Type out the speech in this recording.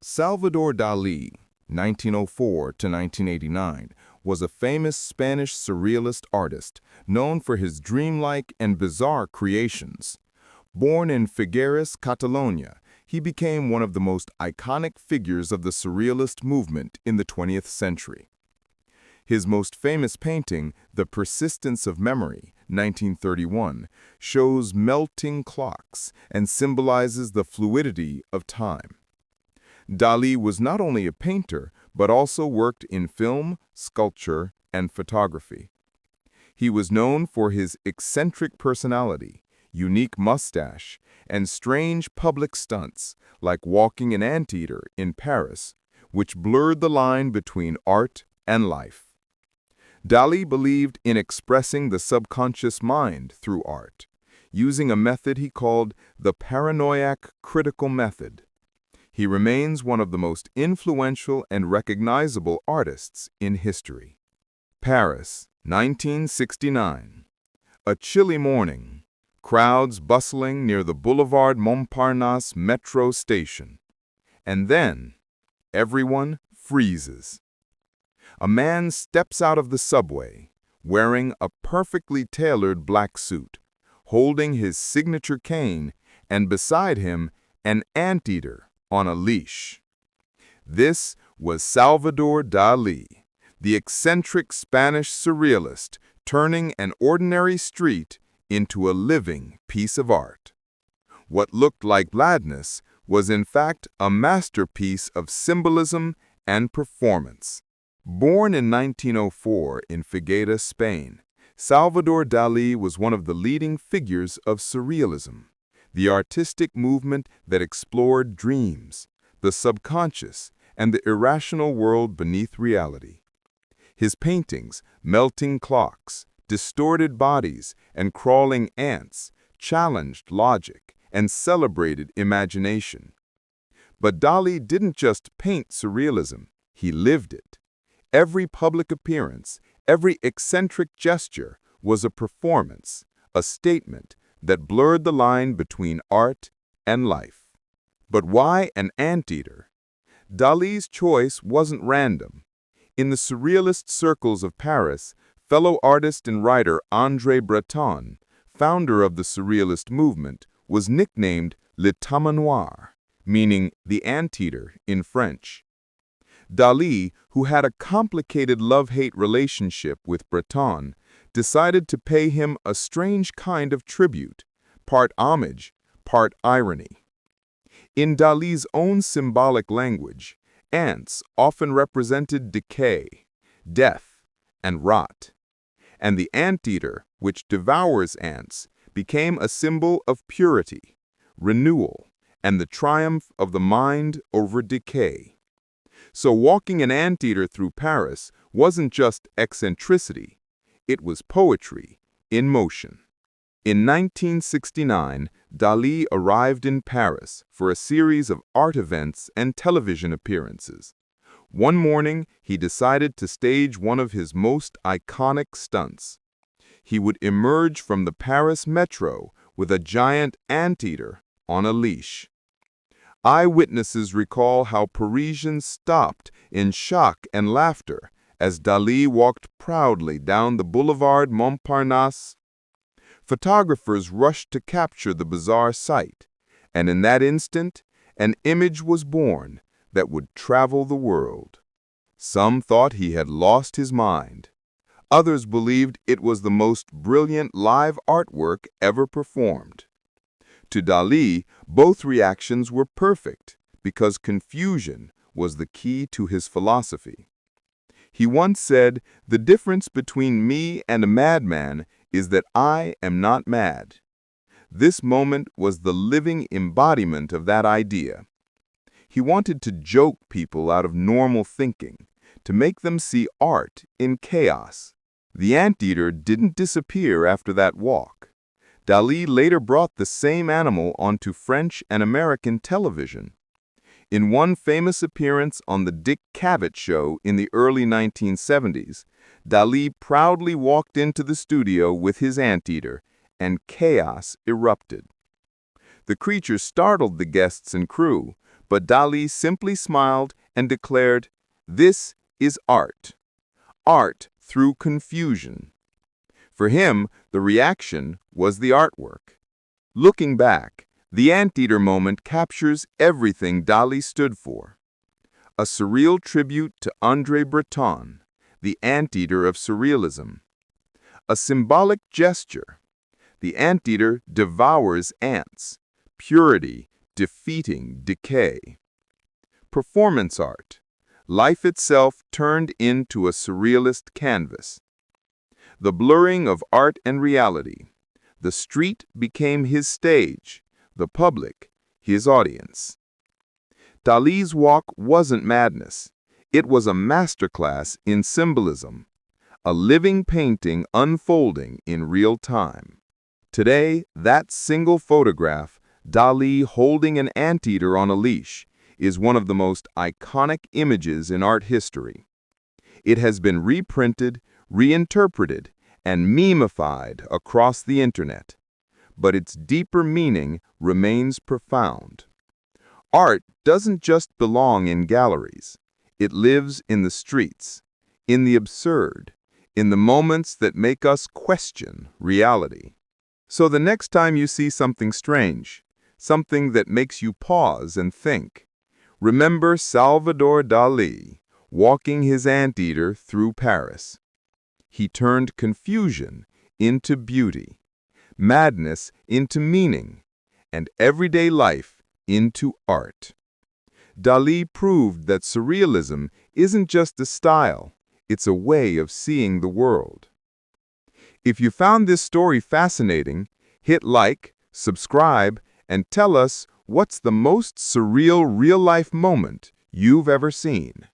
Salvador Dali, 1904 to 1989, was a famous Spanish surrealist artist known for his dreamlike and bizarre creations. Born in Figueres, Catalonia, he became one of the most iconic figures of the surrealist movement in the 20th century. His most famous painting, The Persistence of Memory, 1931, shows melting clocks and symbolizes the fluidity of time. Dali was not only a painter, but also worked in film, sculpture, and photography. He was known for his eccentric personality, unique mustache, and strange public stunts, like walking an anteater in Paris, which blurred the line between art and life. Dali believed in expressing the subconscious mind through art, using a method he called the paranoiac critical method. He remains one of the most influential and recognizable artists in history. Paris, 1969. A chilly morning. Crowds bustling near the Boulevard Montparnasse metro station. And then, everyone freezes. A man steps out of the subway, wearing a perfectly tailored black suit, holding his signature cane, and beside him, an anteater on a leash. This was Salvador Dali, the eccentric Spanish surrealist, turning an ordinary street into a living piece of art. What looked like madness was in fact a masterpiece of symbolism and performance. Born in 1904 in Figueres, Spain, Salvador Dali was one of the leading figures of Surrealism, the artistic movement that explored dreams, the subconscious, and the irrational world beneath reality. His paintings, melting clocks, distorted bodies, and crawling ants, challenged logic and celebrated imagination. But Dali didn't just paint surrealism, he lived it. Every public appearance, every eccentric gesture was a performance, a statement that blurred the line between art and life. But why an anteater? Dali's choice wasn't random. In the surrealist circles of Paris, fellow artist and writer André Breton, founder of the surrealist movement, was nicknamed Le Tamanoir, meaning the anteater in French. Dali, who had a complicated love-hate relationship with Breton, decided to pay him a strange kind of tribute, part homage, part irony. In Dali's own symbolic language, ants often represented decay, death, and rot, and the anteater, which devours ants, became a symbol of purity, renewal, and the triumph of the mind over decay. So walking an anteater through Paris wasn't just eccentricity, it was poetry in motion. In 1969, Dali arrived in Paris for a series of art events and television appearances. One morning, he decided to stage one of his most iconic stunts. He would emerge from the Paris metro with a giant anteater on a leash. Eyewitnesses recall how Parisians stopped in shock and laughter as Dali walked proudly down the Boulevard Montparnasse. Photographers rushed to capture the bizarre sight, and in that instant, an image was born that would travel the world. Some thought he had lost his mind. Others believed it was the most brilliant live artwork ever performed. To Dali, both reactions were perfect because confusion was the key to his philosophy. He once said, "The difference between me and a madman is that I am not mad." This moment was the living embodiment of that idea. He wanted to joke people out of normal thinking, to make them see art in chaos. The anteater didn't disappear after that walk. Dali later brought the same animal onto French and American television. In one famous appearance on the Dick Cavett Show in the early 1970s, Dali proudly walked into the studio with his anteater, and chaos erupted. The creature startled the guests and crew, But Dali simply smiled and declared, "This is art. Art through confusion." For him, the reaction was the artwork. Looking back, the anteater moment captures everything Dali stood for. A surreal tribute to André Breton, the anteater of Surrealism. A symbolic gesture. The anteater devours ants, purity defeating decay. Performance art. Life itself turned into a surrealist canvas. The blurring of art and reality. The street became his stage, the public his audience. Dali's walk wasn't madness. It was a masterclass in symbolism, a living painting unfolding in real time. Today, that single photograph, Dali holding an anteater on a leash, is one of the most iconic images in art history. It has been reprinted, reinterpreted, and memified across the internet, but its deeper meaning remains profound. Art doesn't just belong in galleries. It lives in the streets, in the absurd, in the moments that make us question reality. So the next time you see something strange, something that makes you pause and think, remember Salvador Dali walking his anteater through Paris. He turned confusion into beauty, madness into meaning, and everyday life into art. Dali proved that surrealism isn't just a style, it's a way of seeing the world. If you found this story fascinating, hit like, subscribe, and tell us what's the most surreal real-life moment you've ever seen.